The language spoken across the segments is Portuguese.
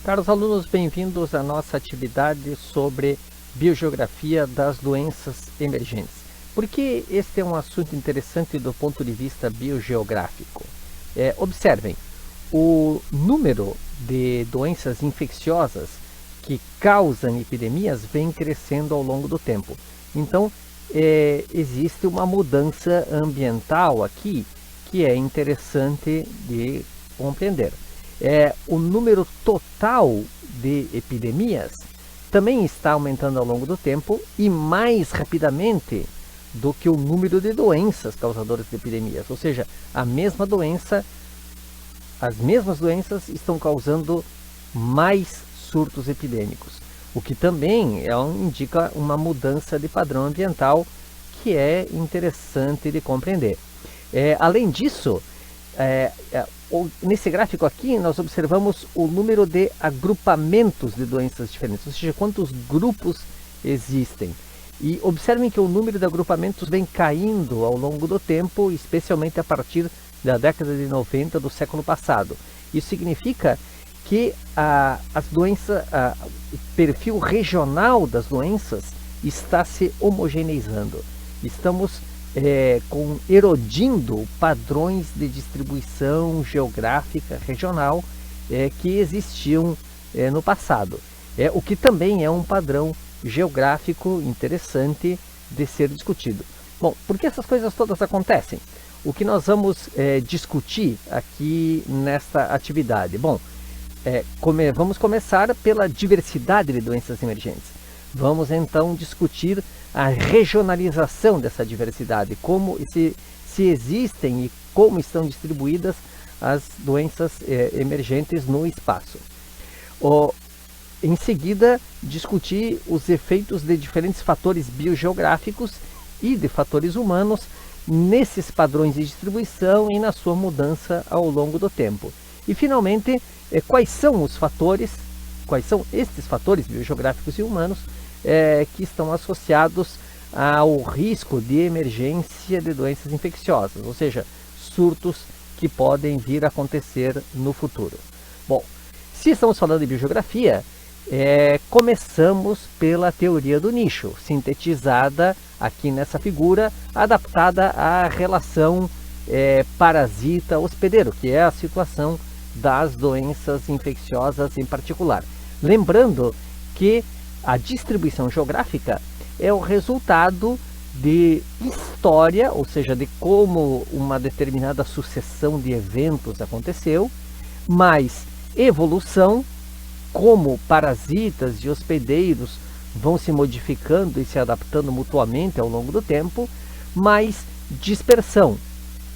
Caros alunos, bem-vindos à nossa atividade sobre biogeografia das doenças emergentes. Porque este é um assunto interessante do ponto de vista biogeográfico. Observem, o número de doenças infecciosas que causam epidemias vem crescendo ao longo do tempo. Então, existe uma mudança ambiental aqui que é interessante de compreender. O número total de epidemias também está aumentando ao longo do tempo e mais rapidamente do que o número de doenças causadoras de epidemias. Ou seja, as mesmas doenças estão causando mais surtos epidêmicos, o que também indica uma mudança de padrão ambiental que é interessante de compreender. Além disso, nesse gráfico aqui nós observamos o número de agrupamentos de doenças diferentes, ou seja, quantos grupos existem. E observem que o número de agrupamentos vem caindo ao longo do tempo, especialmente a partir da década de 90 do século passado. Isso significa que o perfil regional das doenças está se homogeneizando. Estamos erodindo padrões de distribuição geográfica regional que existiam no passado. O que também é um padrão geográfico interessante de ser discutido. Bom, por que essas coisas todas acontecem? O que nós vamos discutir aqui nesta atividade? Bom, vamos começar pela diversidade de doenças emergentes. Vamos então discutir a regionalização dessa diversidade, como se existem e como estão distribuídas as doenças emergentes no espaço. Em seguida, discutir os efeitos de diferentes fatores biogeográficos e de fatores humanos nesses padrões de distribuição e na sua mudança ao longo do tempo. E finalmente, quais são estes fatores biogeográficos e humanos que estão associados ao risco de emergência de doenças infecciosas, ou seja, surtos que podem vir a acontecer no futuro. Bom, se estamos falando de biogeografia, começamos pela teoria do nicho, sintetizada aqui nessa figura, adaptada à relação parasita-hospedeiro, que é a situação das doenças infecciosas em particular. Lembrando que a distribuição geográfica é o resultado de história, ou seja, de como uma determinada sucessão de eventos aconteceu, mais evolução, como parasitas e hospedeiros vão se modificando e se adaptando mutuamente ao longo do tempo, mais dispersão,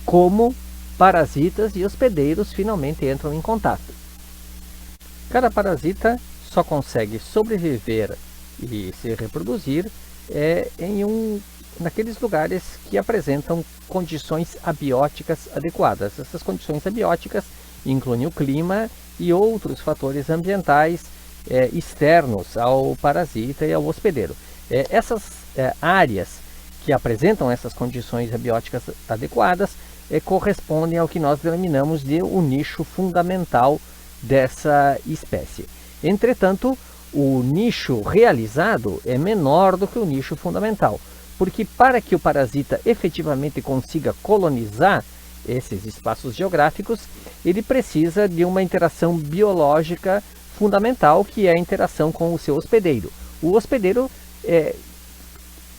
como parasitas e hospedeiros finalmente entram em contato. Cada parasita só consegue sobreviver e se reproduzir naqueles lugares que apresentam condições abióticas adequadas. Essas condições abióticas incluem o clima e outros fatores ambientais externos ao parasita e ao hospedeiro. Essas áreas que apresentam essas condições abióticas adequadas correspondem ao que nós denominamos de o nicho fundamental dessa espécie. Entretanto, o nicho realizado é menor do que o nicho fundamental, porque para que o parasita efetivamente consiga colonizar esses espaços geográficos, ele precisa de uma interação biológica fundamental, que é a interação com o seu hospedeiro. O hospedeiro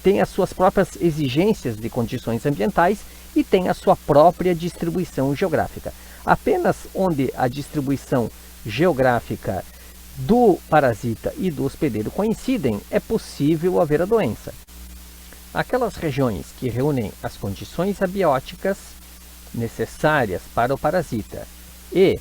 tem as suas próprias exigências de condições ambientais e tem a sua própria distribuição geográfica. Apenas onde a distribuição geográfica do parasita e do hospedeiro coincidem, é possível haver a doença. Aquelas regiões que reúnem as condições abióticas necessárias para o parasita e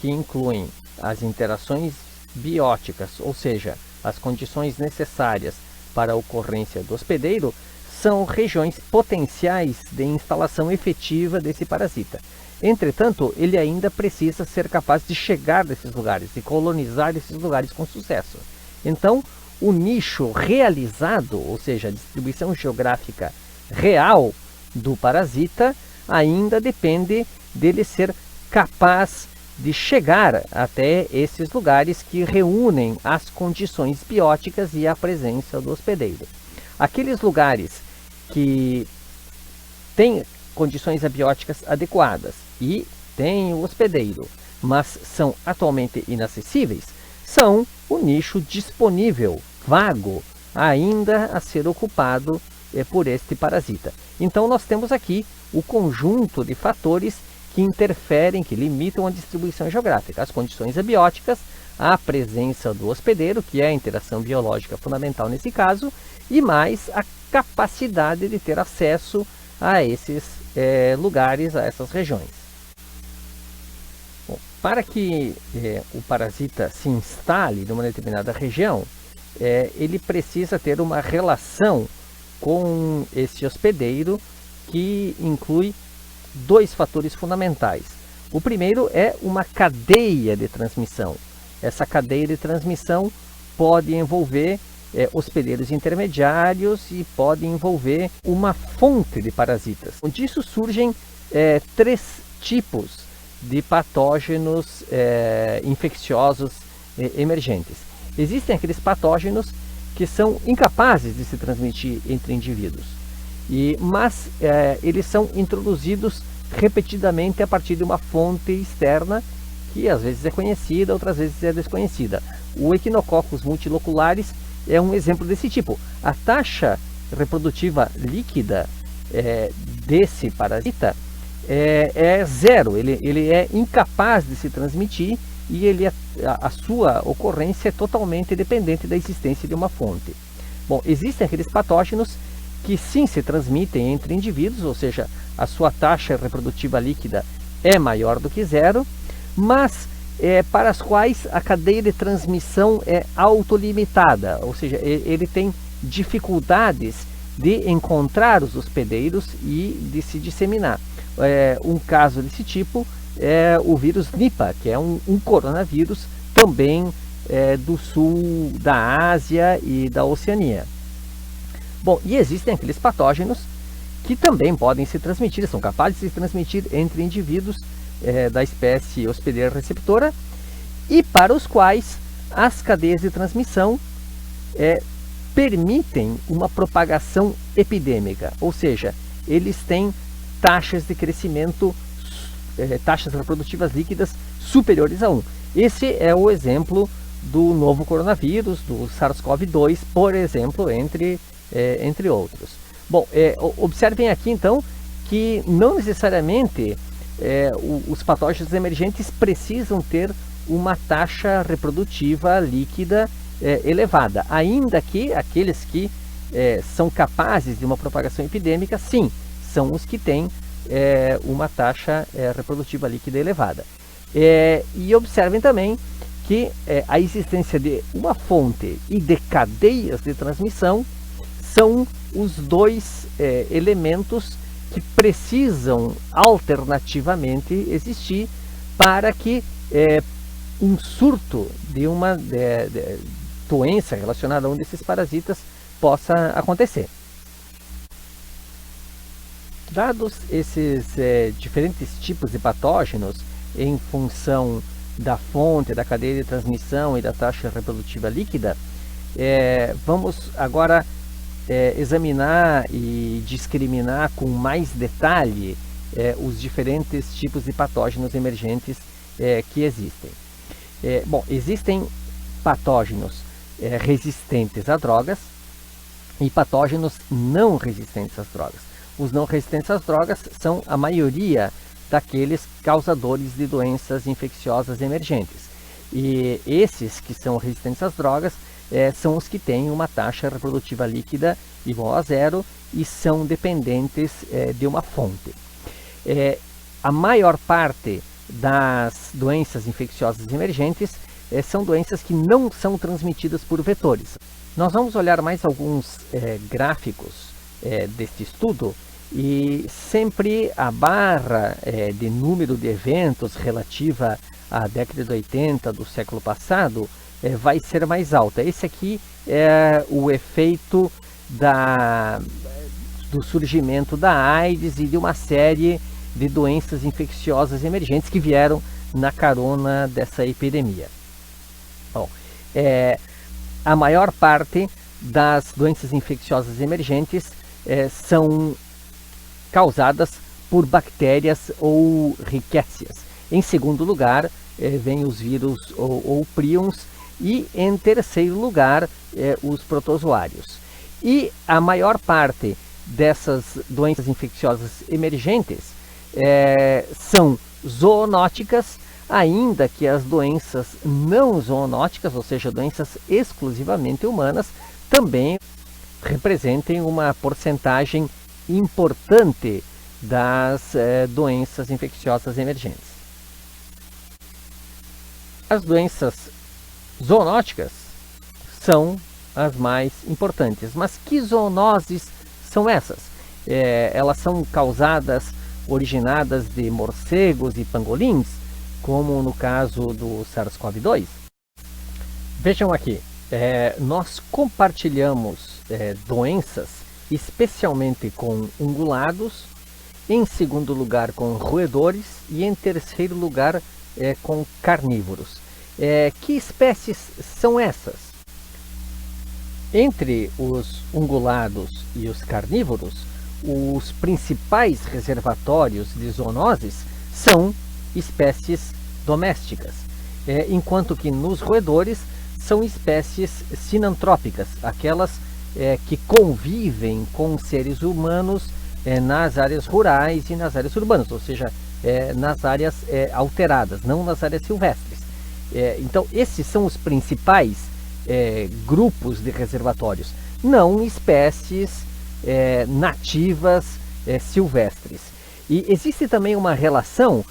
que incluem as interações bióticas, ou seja, as condições necessárias para a ocorrência do hospedeiro, são regiões potenciais de instalação efetiva desse parasita. Entretanto, ele ainda precisa ser capaz de chegar nesses lugares, de colonizar esses lugares com sucesso. Então, o nicho realizado, ou seja, a distribuição geográfica real do parasita, ainda depende dele ser capaz de chegar até esses lugares que reúnem as condições bióticas e a presença do hospedeiro. Aqueles lugares que têm condições abióticas adequadas e têm o hospedeiro, mas são atualmente inacessíveis, são o nicho disponível, vago, ainda a ser ocupado por este parasita. Então nós temos aqui o conjunto de fatores que interferem, que limitam a distribuição geográfica, as condições abióticas, a presença do hospedeiro, que é a interação biológica fundamental nesse caso, e mais a capacidade de ter acesso a esses lugares, a essas regiões. Bom, para que o parasita se instale numa determinada região, ele precisa ter uma relação com esse hospedeiro que inclui dois fatores fundamentais. O primeiro é uma cadeia de transmissão. Essa cadeia de transmissão pode envolver hospedeiros intermediários e pode envolver uma fonte de parasitas. Disso surgem três tipos de patógenos infecciosos emergentes. Existem aqueles patógenos que são incapazes de se transmitir entre indivíduos, mas eles são introduzidos repetidamente a partir de uma fonte externa que às vezes é conhecida, outras vezes é desconhecida. O Echinococcus multilocularis é um exemplo desse tipo. A taxa reprodutiva líquida desse parasita é zero, ele é incapaz de se transmitir e a sua ocorrência é totalmente dependente da existência de uma fonte. Bom, existem aqueles patógenos que sim se transmitem entre indivíduos, ou seja, a sua taxa reprodutiva líquida é maior do que zero, mas para as quais a cadeia de transmissão é autolimitada, ou seja, ele tem dificuldades de encontrar os hospedeiros e de se disseminar. Um caso desse tipo é o vírus Nipah, que é um coronavírus também do sul da Ásia e da Oceania. Bom, e existem aqueles patógenos que também podem se transmitir, são capazes de se transmitir entre indivíduos da espécie hospedeira receptora e para os quais as cadeias de transmissão permitem uma propagação epidêmica, ou seja, eles têm taxas de crescimento, taxas reprodutivas líquidas superiores a 1. Esse é o exemplo do novo coronavírus, do SARS-CoV-2, por exemplo, entre outros. Bom, observem aqui então que não necessariamente os patógenos emergentes precisam ter uma taxa reprodutiva líquida elevada, ainda que aqueles que são capazes de uma propagação epidêmica, sim, são os que têm uma taxa reprodutiva líquida elevada. E observem também que a existência de uma fonte e de cadeias de transmissão são os dois elementos que precisam alternativamente existir para que um surto de uma doença relacionada a um desses parasitas possa acontecer. Dados esses diferentes tipos de patógenos em função da fonte, da cadeia de transmissão e da taxa reprodutiva líquida, vamos agora examinar e discriminar com mais detalhe os diferentes tipos de patógenos emergentes que existem. Bom, existem patógenos resistentes a drogas e patógenos não resistentes às drogas. Os não resistentes às drogas são a maioria daqueles causadores de doenças infecciosas emergentes. E esses que são resistentes às drogas são os que têm uma taxa reprodutiva líquida igual a zero e são dependentes de uma fonte. A maior parte das doenças infecciosas emergentes são doenças que não são transmitidas por vetores. Nós vamos olhar mais alguns gráficos deste estudo e sempre a barra de número de eventos relativa à década de 80 do século passado vai ser mais alta. Esse aqui é o efeito do surgimento da AIDS e de uma série de doenças infecciosas emergentes que vieram na carona dessa epidemia. Bom, a maior parte das doenças infecciosas emergentes são causadas por bactérias ou rickétsias. Em segundo lugar, vem os vírus ou prions, e em terceiro lugar, os protozoários. E a maior parte dessas doenças infecciosas emergentes são zoonóticas, ainda que as doenças não zoonóticas, ou seja, doenças exclusivamente humanas, também representem uma porcentagem importante das doenças infecciosas emergentes. As doenças zoonóticas são as mais importantes, mas que zoonoses são essas? Elas são originadas de morcegos e pangolins, como no caso do SARS-CoV-2? Vejam aqui, nós compartilhamos doenças, especialmente com ungulados, em segundo lugar com roedores e em terceiro lugar com carnívoros. Que espécies são essas? Entre os ungulados e os carnívoros, os principais reservatórios de zoonoses são espécies domésticas, enquanto que nos roedores são espécies sinantrópicas, aquelas que convivem com seres humanos nas áreas rurais e nas áreas urbanas, ou seja, nas áreas alteradas, não nas áreas silvestres. Então, esses são os principais grupos de reservatórios, não espécies nativas silvestres. E existe também uma relação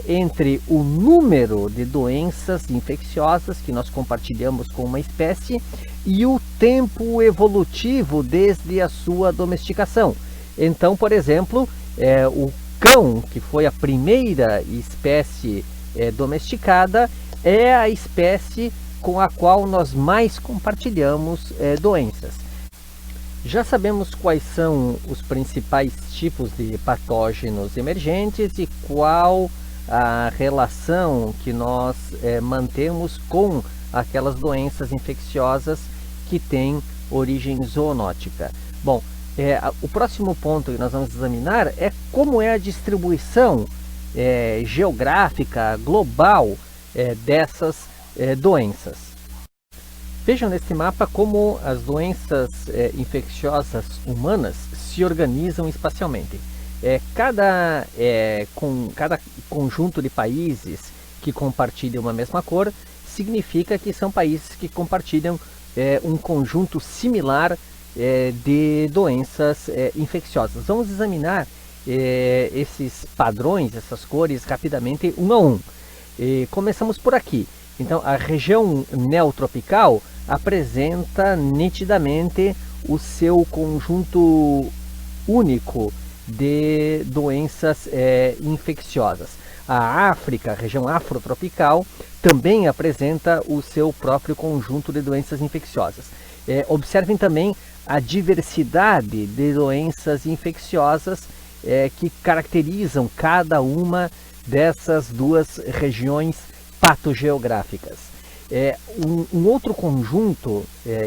entre o número de doenças infecciosas que nós compartilhamos com uma espécie e o tempo evolutivo desde a sua domesticação. Então, por exemplo, o cão, que foi a primeira espécie domesticada, é a espécie com a qual nós mais compartilhamos doenças. Já sabemos quais são os principais tipos de patógenos emergentes e qual a relação que nós mantemos com aquelas doenças infecciosas que têm origem zoonótica. Bom, o próximo ponto que nós vamos examinar é como é a distribuição geográfica global dessas doenças. Vejam nesse mapa como as doenças infecciosas humanas se organizam espacialmente. Cada conjunto de países que compartilham uma mesma cor significa que são países que compartilham um conjunto similar de doenças infecciosas. Vamos examinar esses padrões, essas cores, rapidamente, um a um. Começamos por aqui. Então, a região neotropical apresenta nitidamente o seu conjunto único de doenças infecciosas. A África, a região afrotropical, também apresenta o seu próprio conjunto de doenças infecciosas. Observem também a diversidade de doenças infecciosas que caracterizam cada uma dessas duas regiões patogeográficas. Um outro conjunto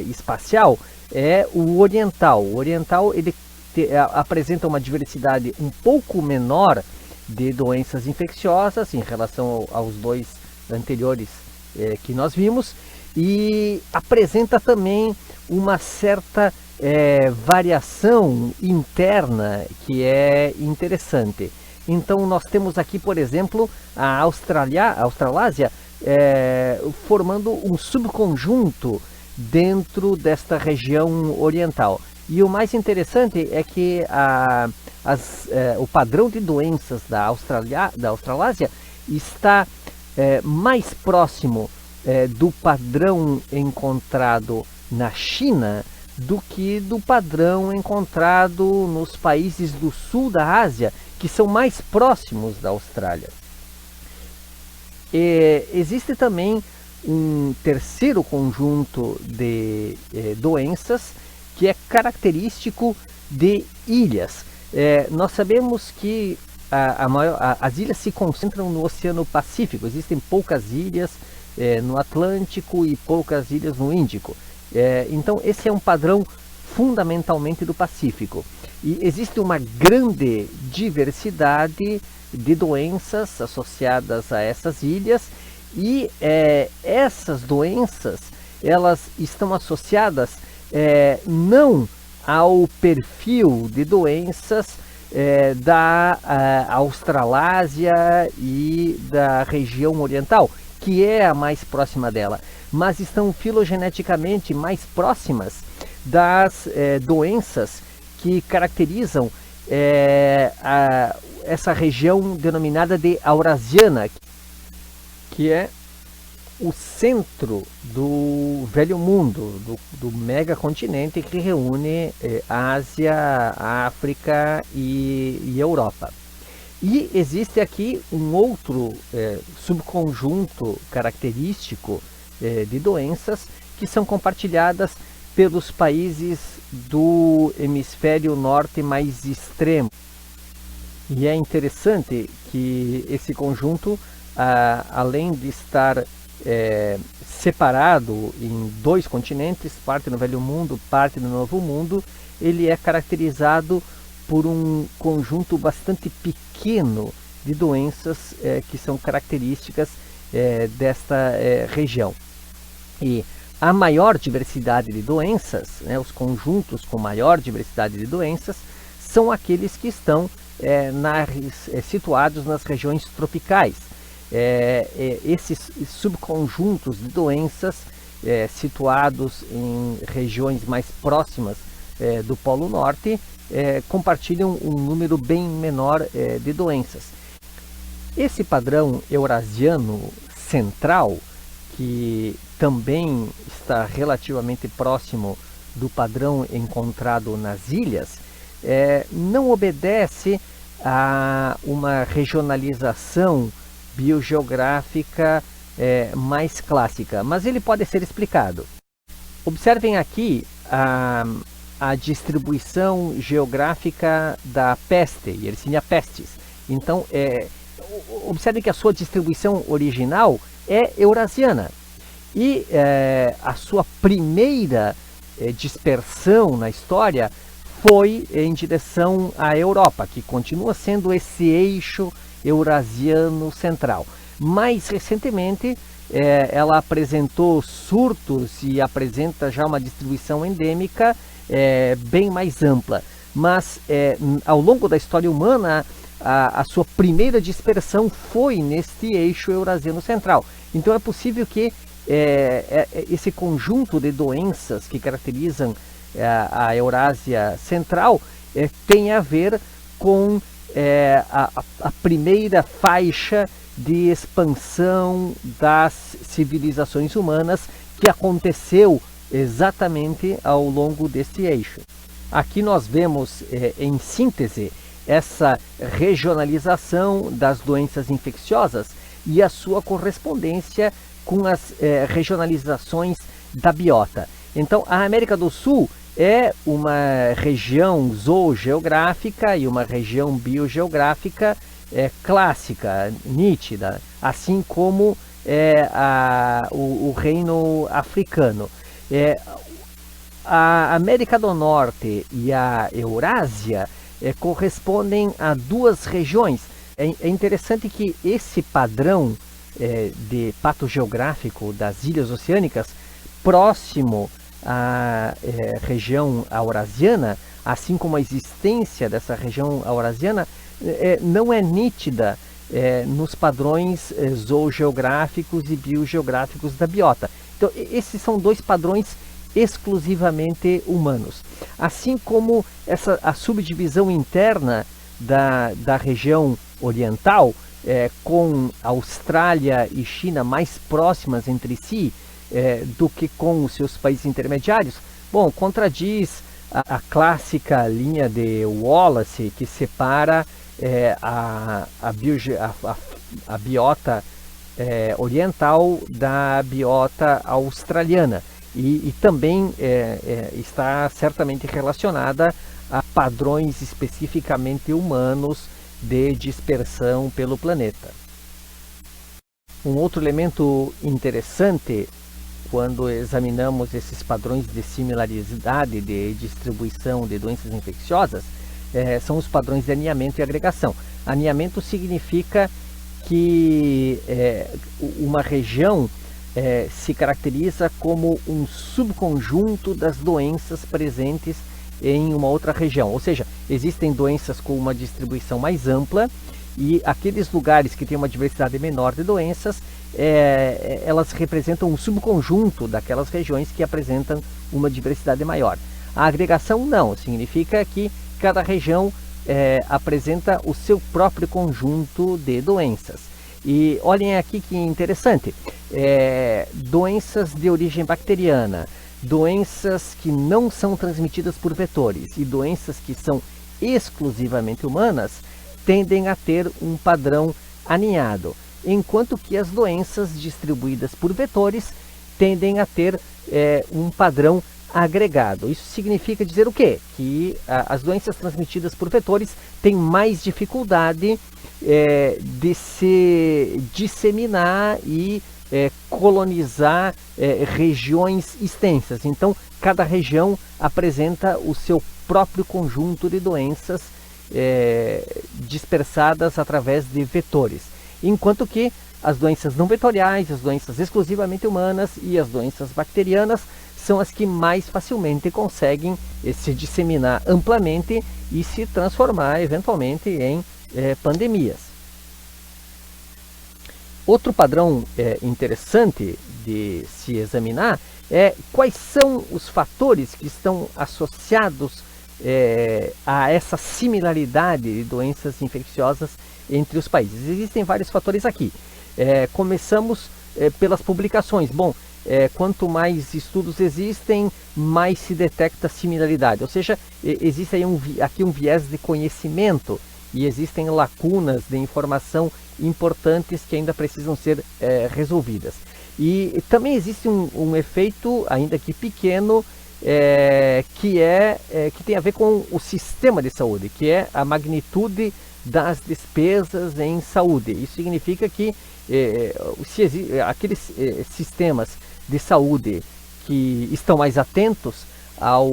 espacial é o oriental. O oriental ele apresenta uma diversidade um pouco menor de doenças infecciosas em relação aos dois anteriores que nós vimos, e apresenta também uma certa variação interna que é interessante. Então nós temos aqui, por exemplo, a Australásia formando um subconjunto dentro desta região oriental. E o mais interessante é que o padrão de doenças da Australásia está mais próximo do padrão encontrado na China do que do padrão encontrado nos países do sul da Ásia, que são mais próximos da Austrália. Existe também um terceiro conjunto de doenças que é característico de ilhas. Nós sabemos que as ilhas se concentram no Oceano Pacífico. Existem poucas ilhas no Atlântico e poucas ilhas no Índico. Então esse é um padrão fundamentalmente do Pacífico. E existe uma grande diversidade de doenças associadas a essas ilhas, e essas doenças elas estão associadas não ao perfil de doenças da Australásia e da região oriental, que é a mais próxima dela, mas estão filogeneticamente mais próximas das doenças que caracterizam essa região denominada de Eurasiana, que é o centro do velho mundo, do megacontinente que reúne Ásia, África e Europa. E existe aqui um outro subconjunto característico de doenças que são compartilhadas pelos países do hemisfério norte mais extremo. E é interessante que esse conjunto, além de estar separado em dois continentes, parte no Velho Mundo, parte no Novo Mundo, ele é caracterizado por um conjunto bastante pequeno de doenças que são características desta região. E a maior diversidade de doenças, os conjuntos com maior diversidade de doenças, são aqueles que estão situados nas regiões tropicais. Esses subconjuntos de doenças situados em regiões mais próximas do Polo Norte compartilham um número bem menor de doenças. Esse padrão eurasiano central, que também está relativamente próximo do padrão encontrado nas ilhas, não obedece a uma regionalização biogeográfica mais clássica, mas ele pode ser explicado. Observem aqui a distribuição geográfica da peste, Yersinia pestis. Então, observem que a sua distribuição original é eurasiana, e a sua primeira dispersão na história foi em direção à Europa, que continua sendo esse eixo eurasiano central. Mais recentemente, ela apresentou surtos e apresenta já uma distribuição endêmica bem mais ampla. Mas ao longo da história humana, a sua primeira dispersão foi neste eixo eurasiano central. Então é possível que esse conjunto de doenças que caracterizam a Eurásia Central tenha a ver com a primeira faixa de expansão das civilizações humanas que aconteceu exatamente ao longo deste eixo. Aqui nós vemos em síntese essa regionalização das doenças infecciosas e a sua correspondência com as regionalizações da biota. Então, a América do Sul é uma região zoogeográfica e uma região biogeográfica clássica, nítida, assim como o reino africano. A América do Norte e a Eurásia correspondem a duas regiões. É interessante que esse padrão de patogeográfico das ilhas oceânicas próximo à região eurasiana, assim como a existência dessa região eurasiana, não é nítida nos padrões zoogeográficos e biogeográficos da biota. Então, esses são dois padrões exclusivamente humanos. Assim como a subdivisão interna da região oriental, com Austrália e China mais próximas entre si do que com os seus países intermediários, bom, contradiz a clássica linha de Wallace, que separa a biota oriental da biota australiana, e também está certamente relacionada a padrões especificamente humanos de dispersão pelo planeta. Um outro elemento interessante quando examinamos esses padrões de similaridade de distribuição de doenças infecciosas são os padrões de aninhamento e agregação. Aninhamento significa que uma região se caracteriza como um subconjunto das doenças presentes em uma outra região, ou seja, existem doenças com uma distribuição mais ampla e aqueles lugares que têm uma diversidade menor de doenças, elas representam um subconjunto daquelas regiões que apresentam uma diversidade maior. A agregação não, significa que cada região apresenta o seu próprio conjunto de doenças. E olhem aqui que interessante, doenças de origem bacteriana, doenças que não são transmitidas por vetores e doenças que são exclusivamente humanas tendem a ter um padrão aninhado, enquanto que as doenças distribuídas por vetores tendem a ter um padrão agregado. Isso significa dizer o quê? Que as doenças transmitidas por vetores têm mais dificuldade de se disseminar e colonizar regiões extensas. Então, cada região apresenta o seu próprio conjunto de doenças dispersadas através de vetores, enquanto que as doenças não vetoriais, as doenças exclusivamente humanas e as doenças bacterianas são as que mais facilmente conseguem se disseminar amplamente e se transformar eventualmente em pandemias. Outro padrão interessante de se examinar é quais são os fatores que estão associados a essa similaridade de doenças infecciosas entre os países. Existem vários fatores aqui. Começamos pelas publicações. Bom, quanto mais estudos existem, mais se detecta similaridade. Ou seja, existe aí aqui um viés de conhecimento e existem lacunas de informação importantes que ainda precisam ser resolvidas. E também existe um efeito, ainda que pequeno, que tem a ver com o sistema de saúde, que é a magnitude das despesas em saúde. Isso significa que aqueles sistemas de saúde que estão mais atentos ao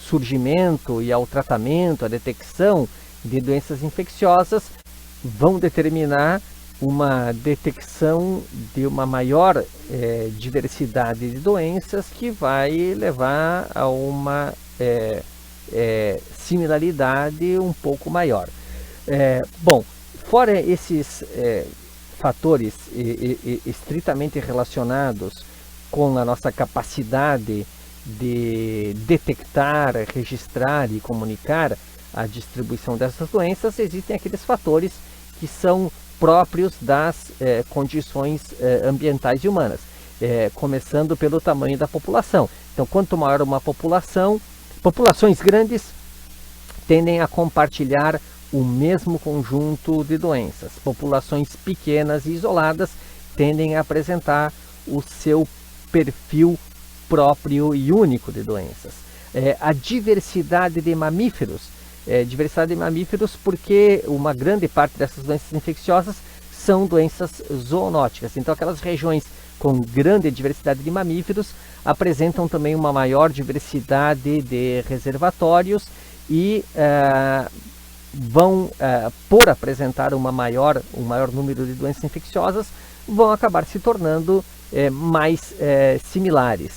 surgimento e ao tratamento, à detecção de doenças infecciosas, vão determinar uma detecção de uma maior diversidade de doenças que vai levar a uma similaridade um pouco maior. Bom, fora esses fatores estritamente relacionados com a nossa capacidade de detectar, registrar e comunicar a distribuição dessas doenças, existem aqueles fatores que são próprios das condições ambientais e humanas, começando pelo tamanho da população. Então, quanto maior uma população, populações grandes tendem a compartilhar o mesmo conjunto de doenças. Populações pequenas e isoladas tendem a apresentar o seu perfil próprio e único de doenças. A diversidade de mamíferos, porque uma grande parte dessas doenças infecciosas são doenças zoonóticas. Então, aquelas regiões com grande diversidade de mamíferos apresentam também uma maior diversidade de reservatórios e por apresentar um maior número de doenças infecciosas, vão acabar se tornando mais similares.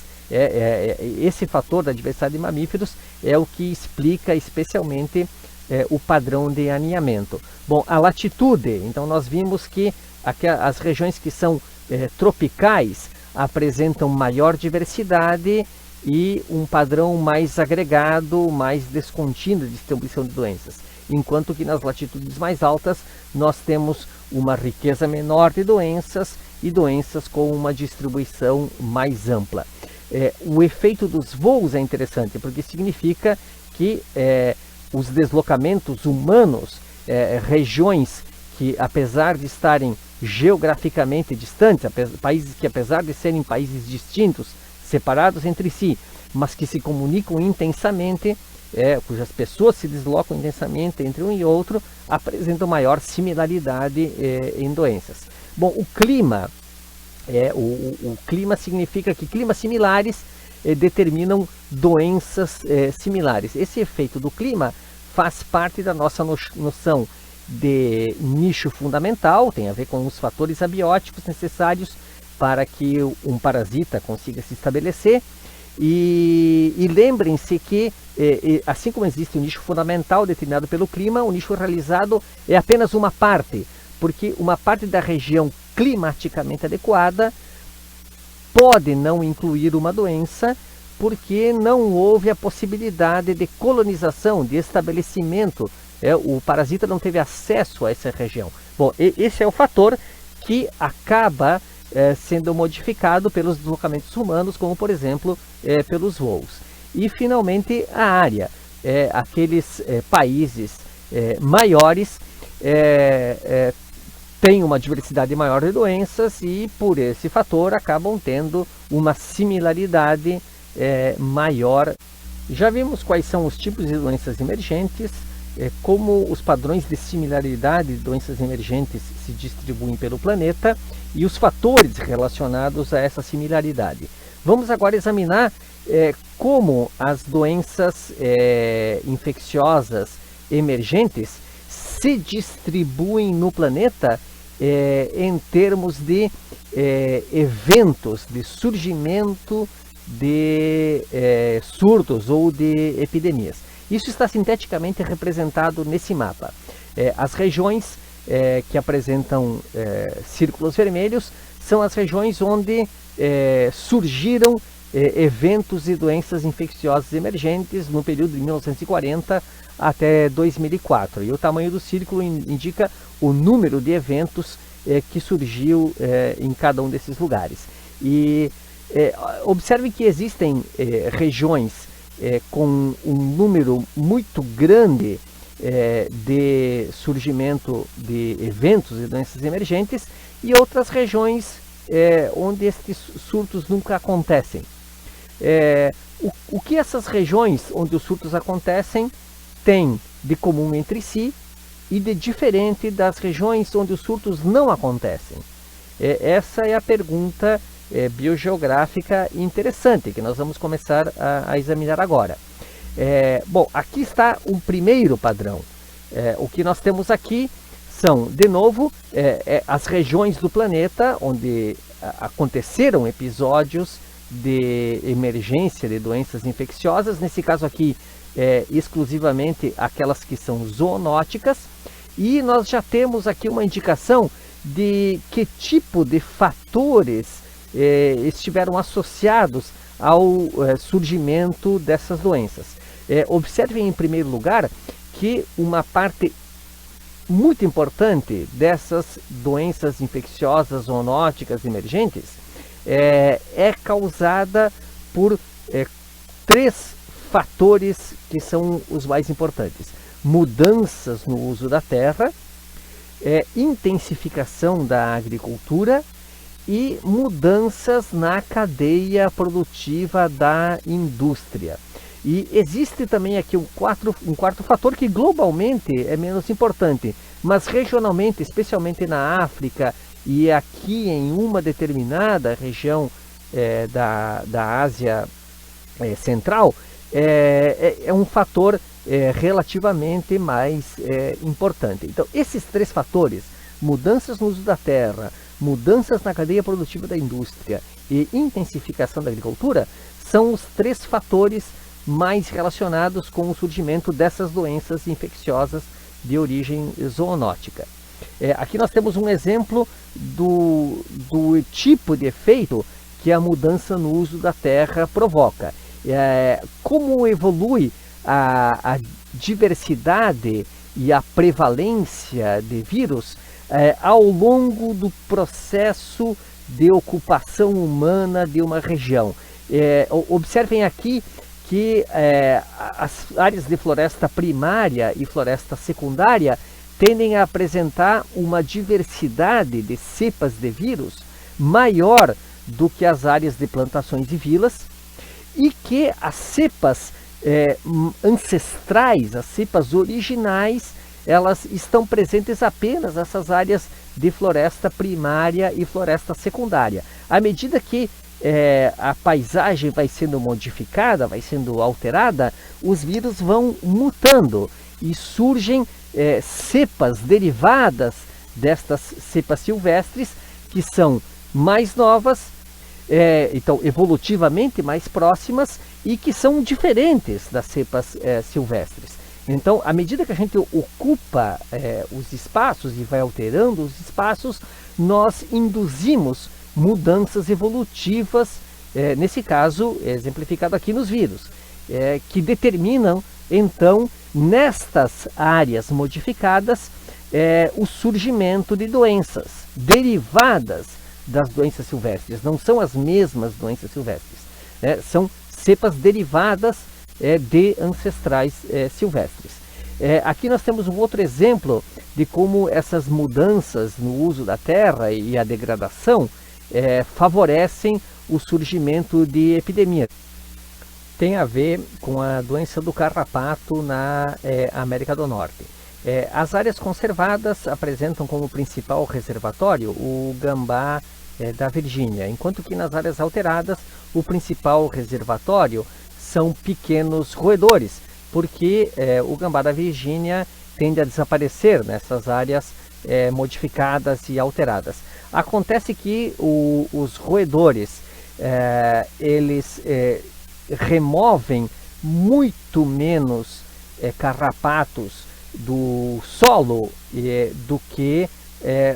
Esse fator da diversidade de mamíferos é o que explica especialmente o padrão de aninhamento. Bom, a latitude, então nós vimos que as regiões que são tropicais apresentam maior diversidade e um padrão mais agregado, mais descontínuo de distribuição de doenças. Enquanto que nas latitudes mais altas nós temos uma riqueza menor de doenças e doenças com uma distribuição mais ampla. O efeito dos voos é interessante, porque significa que os deslocamentos humanos, regiões que apesar de estarem geograficamente distantes, países que apesar de serem países distintos, separados entre si, mas que se comunicam intensamente, cujas pessoas se deslocam intensamente entre um e outro, apresentam maior similaridade em doenças. Bom, o clima, o clima significa que climas similares determinam doenças similares. Esse efeito do clima faz parte da nossa noção de nicho fundamental, tem a ver com os fatores abióticos necessários para que um parasita consiga se estabelecer. E lembrem-se que, assim como existe um nicho fundamental determinado pelo clima, o nicho realizado é apenas uma parte, porque uma parte da região climaticamente adequada pode não incluir uma doença, porque não houve a possibilidade de colonização, de estabelecimento, o parasita não teve acesso a essa região. Bom, esse é o fator que acaba sendo modificado pelos deslocamentos humanos, como por exemplo pelos voos. E finalmente a área, aqueles países maiores têm uma diversidade maior de doenças e por esse fator acabam tendo uma similaridade maior. Já vimos quais são os tipos de doenças emergentes, como os padrões de similaridade de doenças emergentes se distribuem pelo planeta e os fatores relacionados a essa similaridade. Vamos agora examinar como as doenças infecciosas emergentes se distribuem no planeta em termos de eventos de surgimento de surtos ou de epidemias. Isso está sinteticamente representado nesse mapa. As regiões que apresentam círculos vermelhos são as regiões onde surgiram eventos e doenças infecciosas emergentes no período de 1940 até 2004. E o tamanho do círculo indica o número de eventos que surgiu em cada um desses lugares. E observe que existem regiões com um número muito grande de surgimento de eventos e doenças emergentes e outras regiões onde estes surtos nunca acontecem. O que essas regiões onde os surtos acontecem têm de comum entre si e de diferente das regiões onde os surtos não acontecem? Essa é a pergunta biogeográfica interessante que nós vamos começar a examinar agora. Bom, aqui está um primeiro padrão. O que nós temos aqui são, de novo, as regiões do planeta onde aconteceram episódios de emergência de doenças infecciosas, nesse caso aqui exclusivamente aquelas que são zoonóticas, e nós já temos aqui uma indicação de que tipo de fatores estiveram associados ao surgimento dessas doenças. Observem em primeiro lugar que uma parte muito importante dessas doenças infecciosas zoonóticas emergentes é causada por três fatores que são os mais importantes: mudanças no uso da terra, intensificação da agricultura e mudanças na cadeia produtiva da indústria. E existe também aqui um quarto fator que globalmente é menos importante, mas regionalmente, especialmente na África e aqui em uma determinada região da Ásia Central, é um fator relativamente mais importante. Então, esses três fatores, mudanças no uso da terra, mudanças na cadeia produtiva da indústria e intensificação da agricultura, são os três fatores mais relacionados com o surgimento dessas doenças infecciosas de origem zoonótica. Aqui nós temos um exemplo do tipo de efeito que a mudança no uso da terra provoca. Como evolui a diversidade e a prevalência de vírus ao longo do processo de ocupação humana de uma região. Observem aqui que as áreas de floresta primária e floresta secundária tendem a apresentar uma diversidade de cepas de vírus maior do que as áreas de plantações e vilas, e que as cepas ancestrais, as cepas originais, elas estão presentes apenas nessas áreas de floresta primária e floresta secundária. À medida que a paisagem vai sendo modificada, vai sendo alterada, os vírus vão mutando e surgem cepas derivadas destas cepas silvestres que são mais novas, então evolutivamente mais próximas e que são diferentes das cepas silvestres. Então, à medida que a gente ocupa os espaços e vai alterando os espaços, nós induzimos mudanças evolutivas, nesse caso exemplificado aqui nos vírus, que determinam então nestas áreas modificadas o surgimento de doenças derivadas das doenças silvestres. Não são as mesmas doenças silvestres, são cepas derivadas de ancestrais silvestres. Aqui nós temos um outro exemplo de como essas mudanças no uso da terra e a degradação favorecem o surgimento de epidemias. Tem a ver com a doença do carrapato na América do Norte. As áreas conservadas apresentam como principal reservatório o gambá da Virgínia, enquanto que nas áreas alteradas o principal reservatório são pequenos roedores, porque o gambá da Virgínia tende a desaparecer nessas áreas modificadas e alteradas. Acontece que os roedores eles removem muito menos carrapatos do solo do que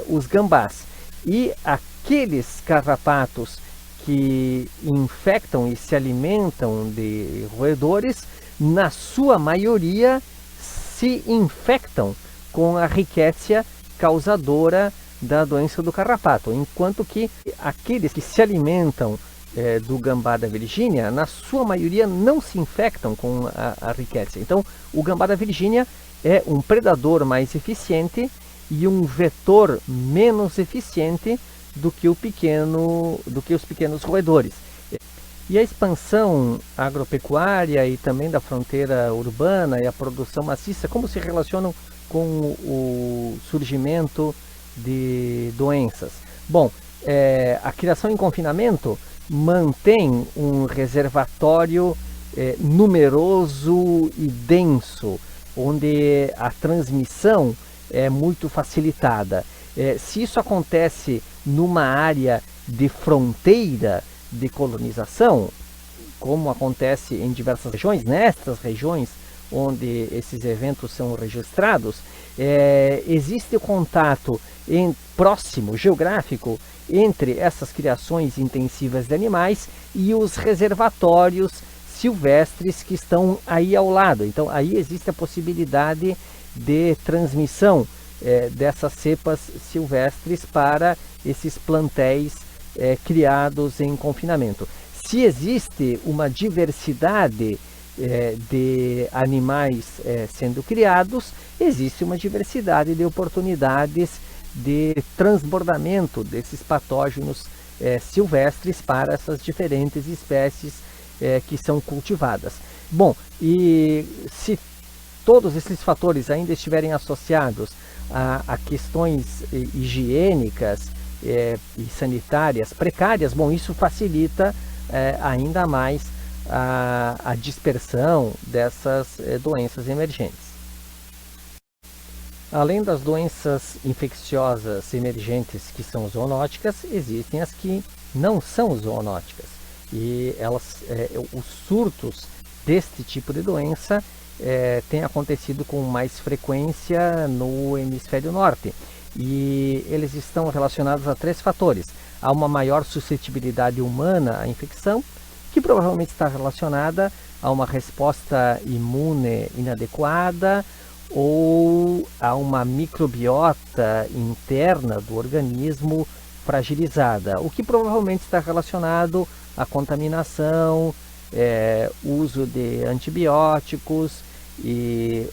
os gambás. E aqueles carrapatos que infectam e se alimentam de roedores, na sua maioria se infectam com a rickettsia causadora da doença do carrapato, enquanto que aqueles que se alimentam do gambá da Virgínia, na sua maioria não se infectam com a rickettsia. Então, o gambá da Virgínia é um predador mais eficiente e um vetor menos eficiente do que os pequenos roedores. E a expansão agropecuária e também da fronteira urbana e a produção maciça, como se relacionam com o surgimento de doenças? Bom, a criação em confinamento mantém um reservatório numeroso e denso, onde a transmissão é muito facilitada. Se isso acontece numa área de fronteira de colonização, como acontece em diversas regiões, nestas regiões onde esses eventos são registrados, existe o contato próximo, geográfico, entre essas criações intensivas de animais e os reservatórios silvestres que estão aí ao lado. Então, aí existe a possibilidade de transmissão dessas cepas silvestres para esses plantéis criados em confinamento. Se existe uma diversidade de animais sendo criados, existe uma diversidade de oportunidades de transbordamento desses patógenos silvestres para essas diferentes espécies que são cultivadas. Bom, e se todos esses fatores ainda estiverem associados a questões higiênicas e sanitárias precárias, bom, isso facilita ainda mais a dispersão dessas doenças emergentes. Além das doenças infecciosas emergentes que são zoonóticas, existem as que não são zoonóticas. E os surtos deste tipo de doença têm acontecido com mais frequência no hemisfério norte. E eles estão relacionados a 3 fatores. Há uma maior suscetibilidade humana à infecção, que provavelmente está relacionada a uma resposta imune inadequada ou a uma microbiota interna do organismo fragilizada, o que provavelmente está relacionado à contaminação, uso de antibióticos e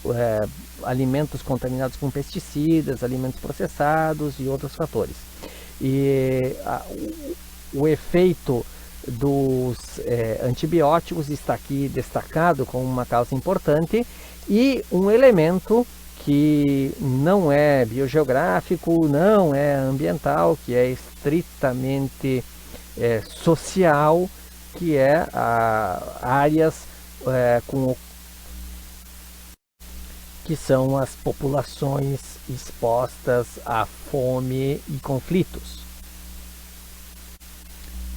alimentos contaminados com pesticidas, alimentos processados e outros fatores. E o efeito dos antibióticos está aqui destacado como uma causa importante, e um elemento que não é biogeográfico, não é ambiental, que é estritamente social, que é áreas que são as populações expostas à fome e conflitos.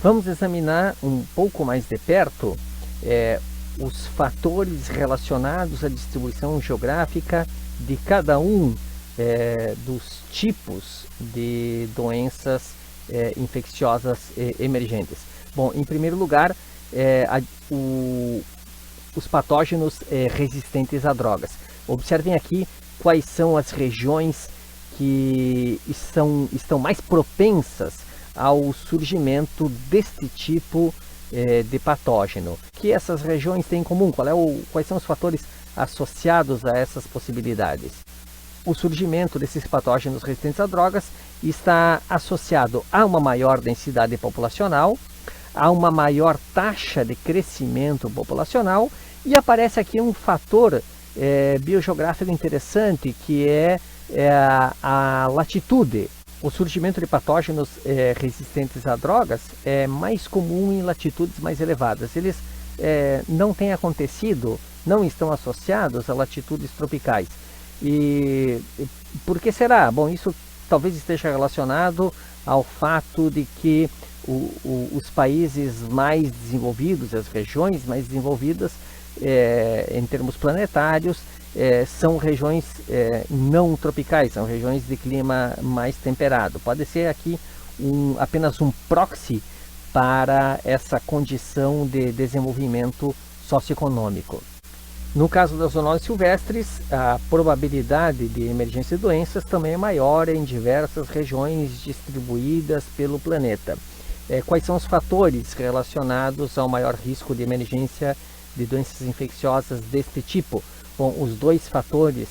Vamos examinar um pouco mais de perto os fatores relacionados à distribuição geográfica de cada um dos tipos de doenças infecciosas emergentes. Bom, em primeiro lugar, os patógenos resistentes a drogas. Observem aqui quais são as regiões que estão mais propensas ao surgimento deste tipo de patógeno. O que essas regiões têm em comum? Quais são os fatores associados a essas possibilidades? O surgimento desses patógenos resistentes a drogas está associado a uma maior densidade populacional, a uma maior taxa de crescimento populacional, e aparece aqui um fator biogeográfico interessante, que é a latitude. O surgimento de patógenos resistentes a drogas é mais comum em latitudes mais elevadas. Eles não têm acontecido, não estão associados a latitudes tropicais. E por que será? Bom, isso talvez esteja relacionado ao fato de que os países mais desenvolvidos, as regiões mais desenvolvidas em termos planetários, são regiões não tropicais, são regiões de clima mais temperado. Pode ser aqui apenas um proxy para essa condição de desenvolvimento socioeconômico. No caso das zoonoses silvestres, a probabilidade de emergência de doenças também é maior em diversas regiões distribuídas pelo planeta. Quais são os fatores relacionados ao maior risco de emergência de doenças infecciosas deste tipo? Bom, os dois fatores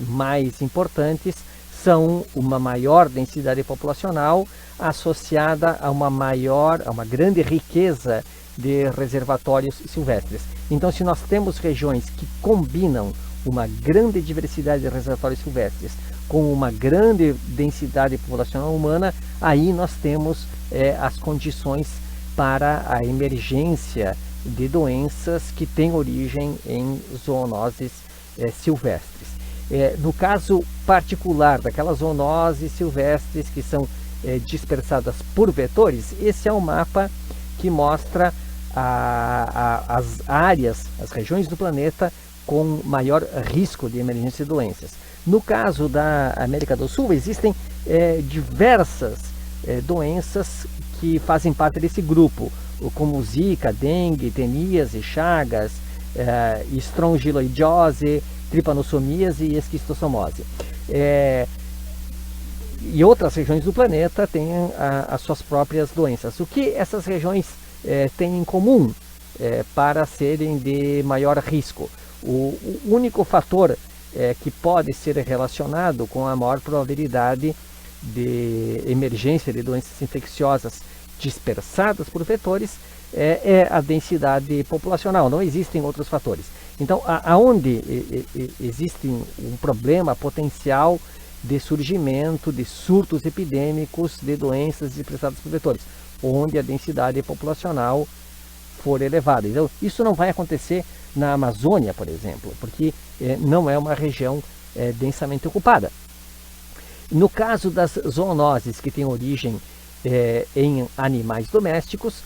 mais importantes são uma maior densidade populacional associada a uma grande riqueza de reservatórios silvestres. Então, se nós temos regiões que combinam uma grande diversidade de reservatórios silvestres com uma grande densidade populacional humana, aí nós temos as condições para a emergência de doenças que têm origem em zoonoses silvestres. No caso particular daquelas zoonoses silvestres que são dispersadas por vetores, esse é um mapa que mostra as áreas, as regiões do planeta com maior risco de emergência de doenças. No caso da América do Sul, existem diversas doenças que fazem parte desse grupo, como Zika, dengue, teníase, chagas, estrongiloidiose, tripanossomíase e esquistossomose. E outras regiões do planeta têm as suas próprias doenças. O que essas regiões têm em comum para serem de maior risco? O único fator que pode ser relacionado com a maior probabilidade de emergência de doenças infecciosas dispersadas por vetores é a densidade populacional, não existem outros fatores. Então, aonde existe um problema potencial de surgimento de surtos epidêmicos de doenças dispersadas por vetores, onde a densidade populacional for elevada. Então, isso não vai acontecer na Amazônia, por exemplo, porque não é uma região densamente ocupada. No caso das zoonoses que têm origem em animais domésticos,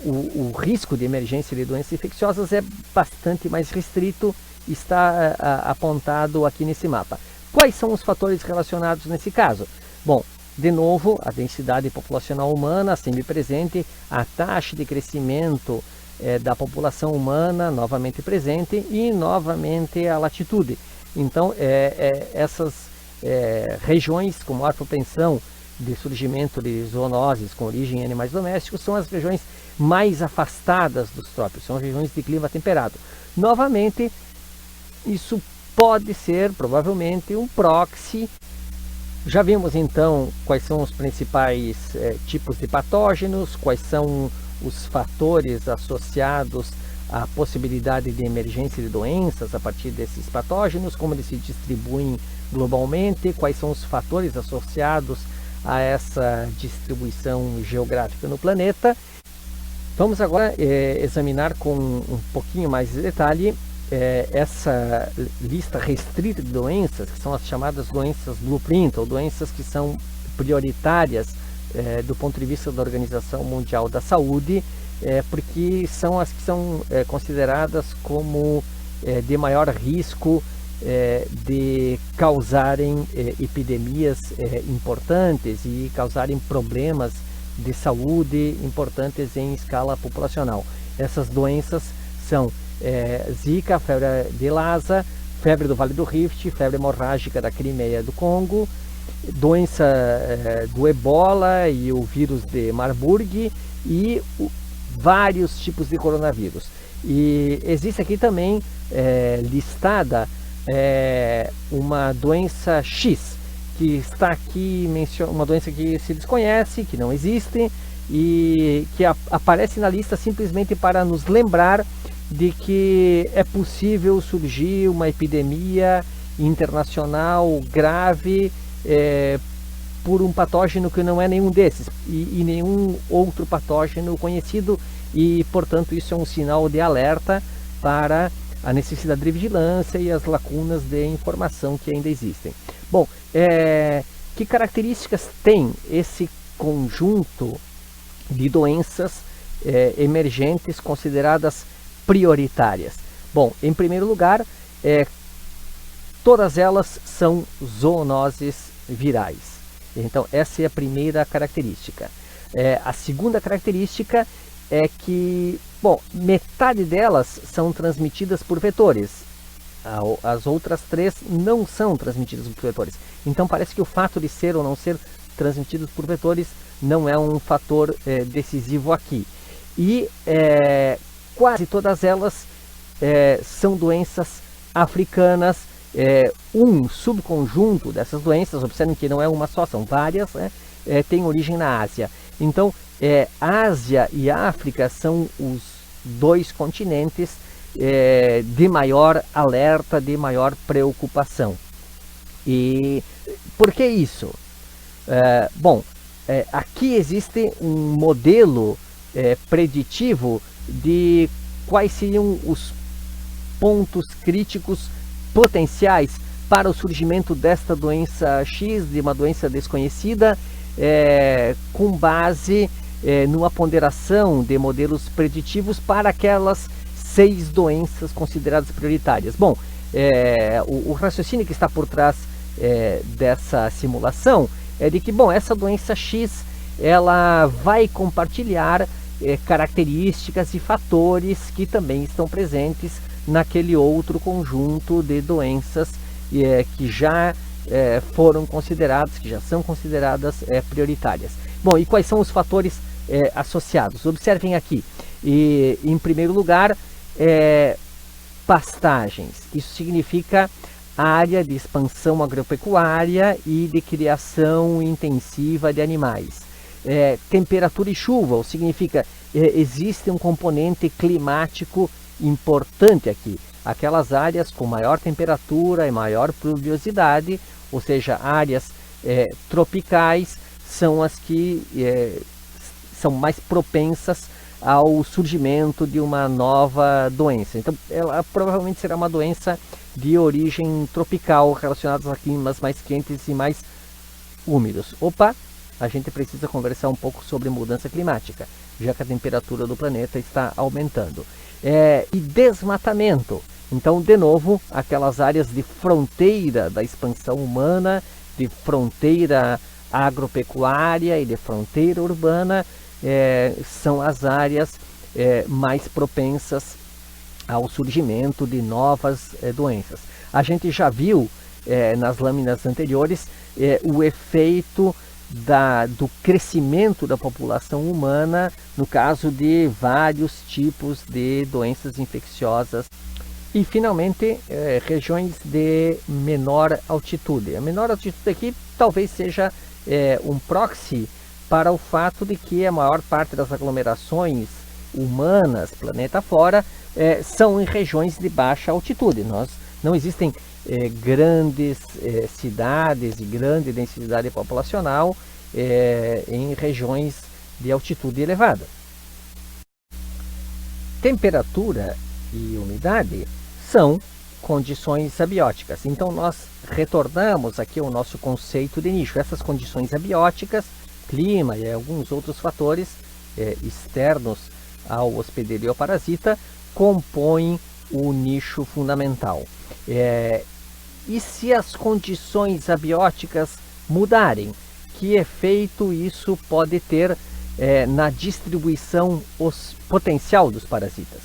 o risco de emergência de doenças infecciosas é bastante mais restrito, está apontado aqui nesse mapa. Quais são os fatores relacionados nesse caso? Bom, de novo, a densidade populacional humana sempre presente, a taxa de crescimento da população humana novamente presente e novamente a latitude. Então, essas regiões com maior propensão de surgimento de zoonoses com origem em animais domésticos são as regiões mais afastadas dos trópicos, são regiões de clima temperado. Novamente, isso pode ser provavelmente um proxy. Já vimos então quais são os principais tipos de patógenos, quais são os fatores associados à possibilidade de emergência de doenças a partir desses patógenos, como eles se distribuem globalmente, quais são os fatores associados a essa distribuição geográfica no planeta. Vamos agora examinar com um pouquinho mais de detalhe essa lista restrita de doenças, que são as chamadas doenças blueprint, ou doenças que são prioritárias do ponto de vista da Organização Mundial da Saúde, porque são as que são consideradas como de maior risco de causarem epidemias importantes e causarem problemas de saúde importantes em escala populacional. Essas doenças são Zika, febre de Lassa, febre do Vale do Rift, febre hemorrágica da Crimeia do Congo, doença do Ebola e o vírus de Marburg e vários tipos de coronavírus. E existe aqui também listada uma doença X, que está aqui, uma doença que se desconhece, que não existe e que aparece na lista simplesmente para nos lembrar de que é possível surgir uma epidemia internacional grave por um patógeno que não é nenhum desses e nenhum outro patógeno conhecido, e portanto isso é um sinal de alerta para a necessidade de vigilância e as lacunas de informação que ainda existem. Bom, que características tem esse conjunto de doenças emergentes consideradas prioritárias? Bom, em primeiro lugar, todas elas são zoonoses virais. Então, essa é a primeira característica. A segunda característica é que, bom, metade delas são transmitidas por vetores. As outras 3 não são transmitidas por vetores. Então, parece que o fato de ser ou não ser transmitidos por vetores não é um fator decisivo aqui. E quase todas elas são doenças africanas. Um subconjunto dessas doenças, observem que não é uma só, são várias, tem origem na Ásia. Então, Ásia e África são os 2 continentes de maior alerta, de maior preocupação. E por que isso? Bom, aqui existe um modelo preditivo de quais seriam os pontos críticos potenciais para o surgimento desta doença X, de uma doença desconhecida, com base numa ponderação de modelos preditivos para aquelas 6 doenças consideradas prioritárias. Bom, o raciocínio que está por trás dessa simulação é de que, bom, essa doença X ela vai compartilhar características e fatores que também estão presentes naquele outro conjunto de doenças que já foram consideradas, que já são consideradas prioritárias. Bom, e quais são os fatores associados? Observem aqui. E, em primeiro lugar, pastagens. Isso significa área de expansão agropecuária e de criação intensiva de animais. Temperatura e chuva, ou significa existe um componente climático importante aqui. Aquelas áreas com maior temperatura e maior pluviosidade, ou seja, áreas tropicais, são as que são mais propensas ao surgimento de uma nova doença. Então, ela provavelmente será uma doença de origem tropical, relacionada a climas mais quentes e mais úmidos. Opa! A gente precisa conversar um pouco sobre mudança climática, já que a temperatura do planeta está aumentando. E desmatamento. Então, de novo, aquelas áreas de fronteira da expansão humana, de fronteira agropecuária e de fronteira urbana, são as áreas mais propensas ao surgimento de novas doenças. A gente já viu nas lâminas anteriores o efeito do crescimento da população humana no caso de vários tipos de doenças infecciosas. E finalmente, regiões de menor altitude. A menor altitude aqui talvez seja um proxy para o fato de que a maior parte das aglomerações humanas, planeta fora, são em regiões de baixa altitude. Não existem grandes cidades e grande densidade populacional em regiões de altitude elevada. Temperatura e umidade são condições abióticas. Então nós retornamos aqui ao nosso conceito de nicho. Essas condições abióticas, clima e alguns outros fatores externos ao hospedeiro e ao parasita, compõem o nicho fundamental. E se as condições abióticas mudarem, que efeito isso pode ter na distribuição potencial dos parasitas?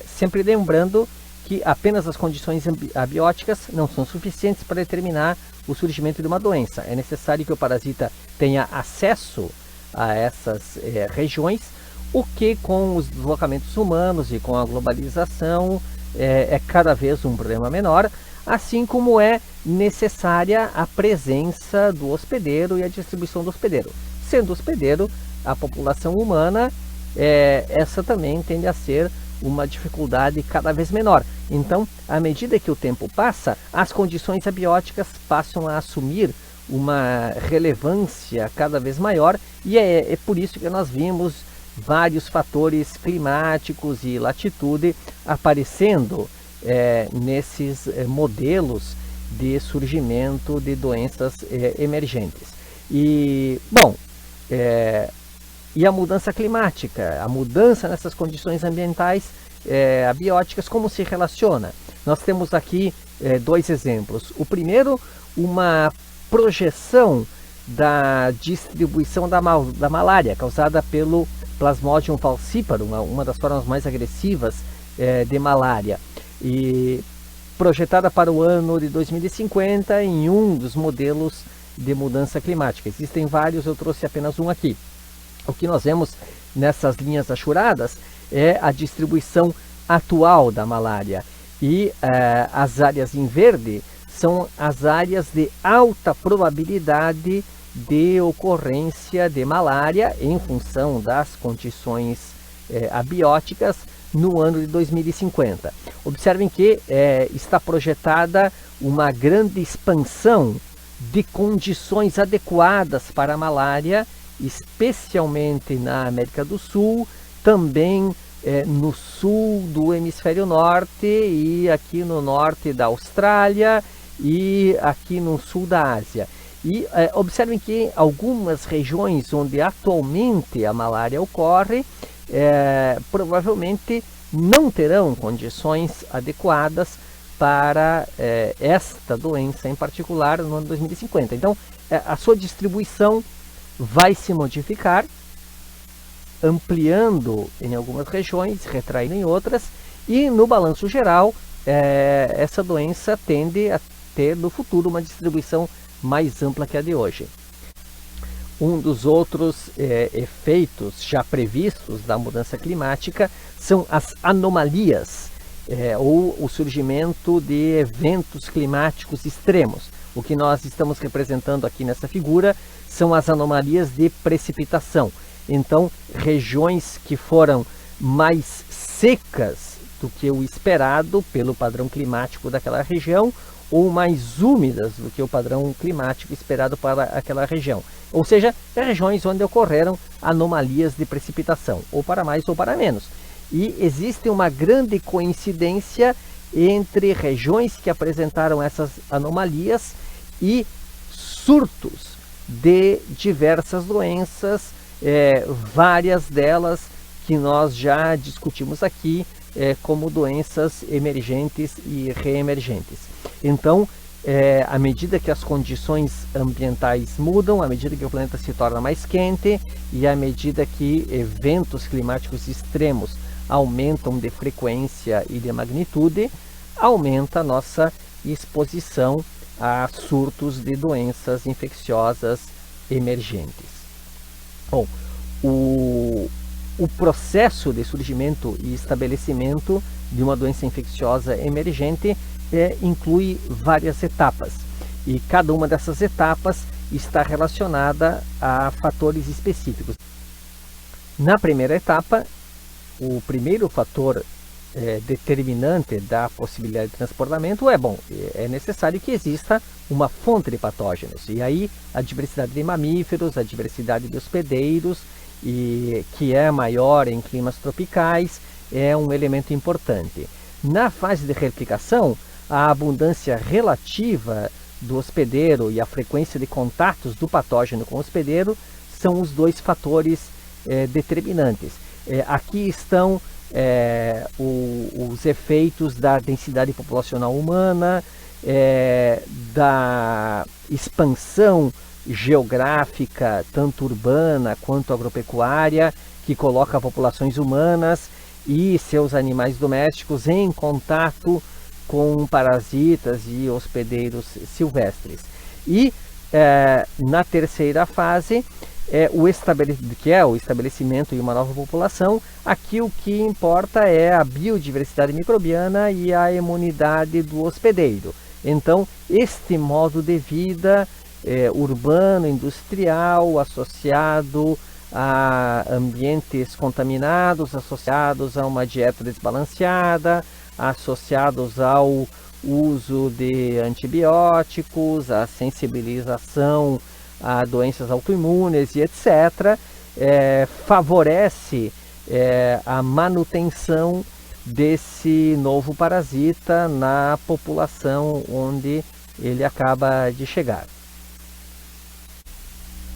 Sempre lembrando que apenas as condições abióticas não são suficientes para determinar o surgimento de uma doença. É necessário que o parasita tenha acesso a essas regiões, o que com os deslocamentos humanos e com a globalização é cada vez um problema menor, assim como é necessária a presença do hospedeiro e a distribuição do hospedeiro. Sendo hospedeiro a população humana, essa também tende a ser uma dificuldade cada vez menor. Então, à medida que o tempo passa, as condições abióticas passam a assumir uma relevância cada vez maior, e é por isso que nós vimos vários fatores climáticos e latitude aparecendo nesses modelos de surgimento de doenças emergentes. E, bom, e a mudança climática, a mudança nessas condições ambientais abióticas, como se relaciona? Nós temos aqui dois exemplos. O primeiro, uma projeção da distribuição da malária causada pelo Plasmodium falciparum, uma das formas mais agressivas de malária, e projetada para o ano de 2050 em um dos modelos de mudança climática. Existem vários, eu trouxe apenas um aqui. O que nós vemos nessas linhas achuradas é a distribuição atual da malária, e as áreas em verde são as áreas de alta probabilidade de ocorrência de malária em função das condições abióticas no ano de 2050. Observem que está projetada uma grande expansão de condições adequadas para a malária, especialmente na América do Sul, também no sul do hemisfério norte e aqui no norte da Austrália e aqui no sul da Ásia. E observem que algumas regiões onde atualmente a malária ocorre provavelmente não terão condições adequadas para esta doença em particular no ano 2050. Então, a sua distribuição vai se modificar, ampliando em algumas regiões, retraindo em outras, e no balanço geral, essa doença tende a ter no futuro uma distribuição mais ampla que a de hoje. Um dos outros efeitos já previstos da mudança climática são as anomalias, ou o surgimento de eventos climáticos extremos. O que nós estamos representando aqui nessa figura são as anomalias de precipitação. Então, regiões que foram mais secas do que o esperado pelo padrão climático daquela região, ou mais úmidas do que o padrão climático esperado para aquela região. Ou seja, regiões onde ocorreram anomalias de precipitação, ou para mais ou para menos. E existe uma grande coincidência entre regiões que apresentaram essas anomalias e surtos de diversas doenças, várias delas que nós já discutimos aqui, como doenças emergentes e reemergentes. Então, à medida que as condições ambientais mudam, à medida que o planeta se torna mais quente e à medida que eventos climáticos extremos aumentam de frequência e de magnitude, aumenta a nossa exposição a surtos de doenças infecciosas emergentes. Bom, o processo de surgimento e estabelecimento de uma doença infecciosa emergente inclui várias etapas, e cada uma dessas etapas está relacionada a fatores específicos. Na primeira etapa, o primeiro fator determinante da possibilidade de transportamento é necessário que exista uma fonte de patógenos. E aí a diversidade de mamíferos, a diversidade de hospedeiros, que é maior em climas tropicais, é um elemento importante. Na fase de replicação, a abundância relativa do hospedeiro e a frequência de contatos do patógeno com o hospedeiro são os dois fatores determinantes. Aqui estão os efeitos da densidade populacional humana, da expansão geográfica, tanto urbana quanto agropecuária, que coloca populações humanas e seus animais domésticos em contato com parasitas e hospedeiros silvestres. E na terceira fase, que é o estabelecimento de uma nova população, aqui o que importa é a biodiversidade microbiana e a imunidade do hospedeiro. Então, este modo de vida urbano, industrial, associado a ambientes contaminados, associados a uma dieta desbalanceada, associados ao uso de antibióticos, a sensibilização a doenças autoimunes e etc., favorece a manutenção desse novo parasita na população onde ele acaba de chegar.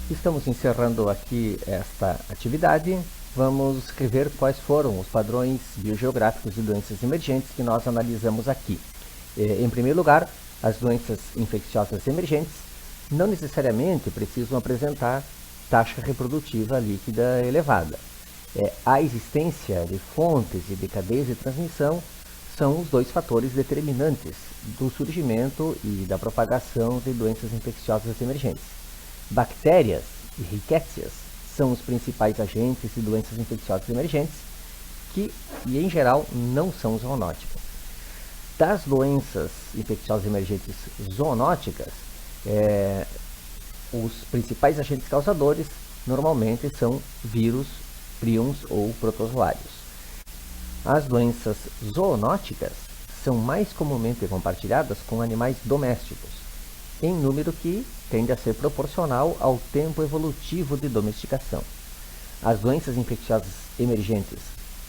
Estamos encerrando aqui esta atividade. Vamos rever quais foram os padrões biogeográficos de doenças emergentes que nós analisamos aqui. Em primeiro lugar, as doenças infecciosas emergentes não necessariamente precisam apresentar taxa reprodutiva líquida elevada. A existência de fontes e de cadeias de transmissão são os dois fatores determinantes do surgimento e da propagação de doenças infecciosas emergentes. Bactérias e rickétsias são os principais agentes de doenças infecciosas emergentes e em geral, não são zoonóticas. Das doenças infecciosas emergentes zoonóticas, os principais agentes causadores normalmente são vírus, prions ou protozoários. As doenças zoonóticas são mais comumente compartilhadas com animais domésticos, em número que tende a ser proporcional ao tempo evolutivo de domesticação. As doenças infecciosas emergentes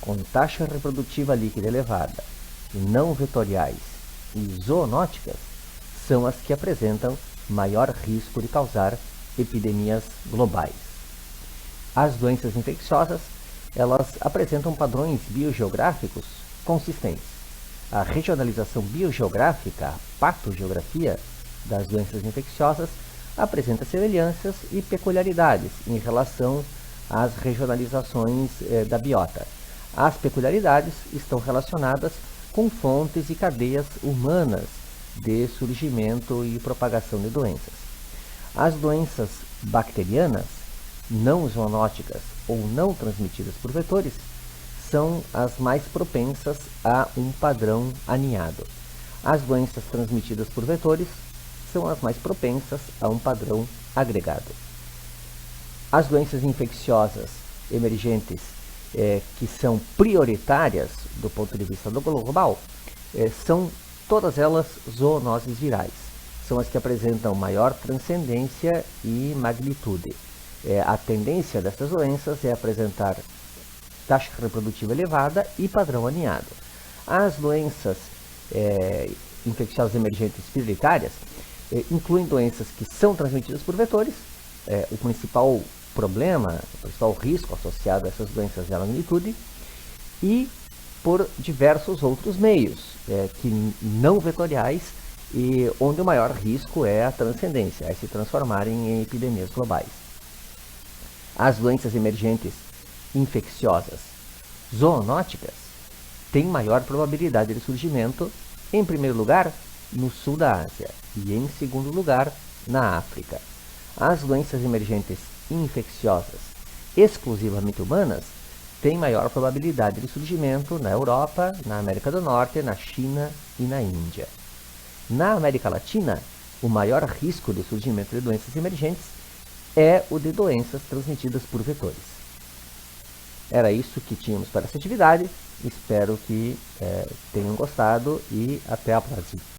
com taxa reprodutiva líquida elevada, não vetoriais e zoonóticas são as que apresentam maior risco de causar epidemias globais. As doenças infecciosas, elas apresentam padrões biogeográficos consistentes. A regionalização biogeográfica, a patogeografia das doenças infecciosas, apresenta semelhanças e peculiaridades em relação às regionalizações da biota. As peculiaridades estão relacionadas com fontes e cadeias humanas de surgimento e propagação de doenças. As doenças bacterianas, não zoonóticas ou não transmitidas por vetores, são as mais propensas a um padrão aninhado. As doenças transmitidas por vetores são as mais propensas a um padrão agregado. As doenças infecciosas emergentes que são prioritárias do ponto de vista do global são todas elas zoonoses virais. São as que apresentam maior transcendência e magnitude. A tendência dessas doenças é apresentar taxa reprodutiva elevada e padrão aninhado. As doenças infecciosas emergentes prioritárias incluem doenças que são transmitidas por vetores. O principal problema, o principal risco associado a essas doenças é a magnitude, e por diversos outros meios, que não vetoriais, e onde o maior risco é a transcendência, é se transformarem em epidemias globais. As doenças emergentes infecciosas zoonóticas têm maior probabilidade de surgimento, em primeiro lugar, no sul da Ásia e, em segundo lugar, na África. As doenças emergentes infecciosas exclusivamente humanas têm maior probabilidade de surgimento na Europa, na América do Norte, na China e na Índia. Na América Latina, o maior risco de surgimento de doenças emergentes é o de doenças transmitidas por vetores. Era isso que tínhamos para essa atividade. Espero que tenham gostado e até a próxima.